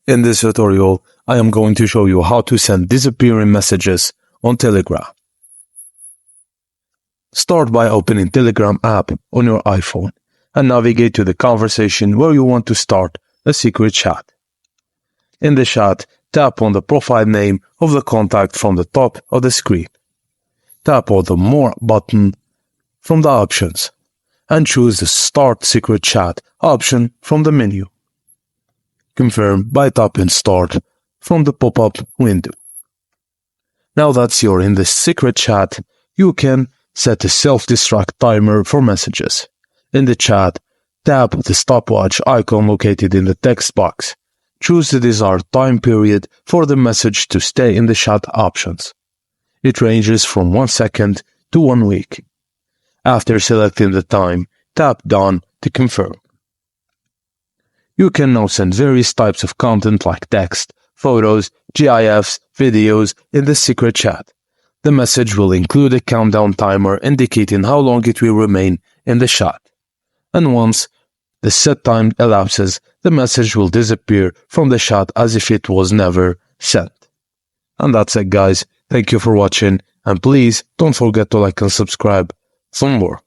In this tutorial, I am going to show you how to send disappearing messages on Telegram. Start by opening Telegram app on your iPhone and navigate to the conversation where you want to start a secret chat. In the chat, tap on the profile name of the contact from the top of the screen. Tap on the More button from the options and choose the Start Secret Chat option from the menu. Confirm by tapping Start from the pop-up window. Now that you're in the secret chat, you can set a self-destruct timer for messages. In the chat, tap the stopwatch icon located in the text box. Choose the desired time period for the message to stay in the chat options. It ranges from 1 second to 1 week. After selecting the time, tap Done to confirm. You can now send various types of content like text, photos, GIFs, videos in the secret chat. The message will include a countdown timer indicating how long it will remain in the chat. And once the set time elapses, the message will disappear from the chat as if it was never sent. And that's it, guys. Thank you for watching, and please don't forget to like and subscribe for more.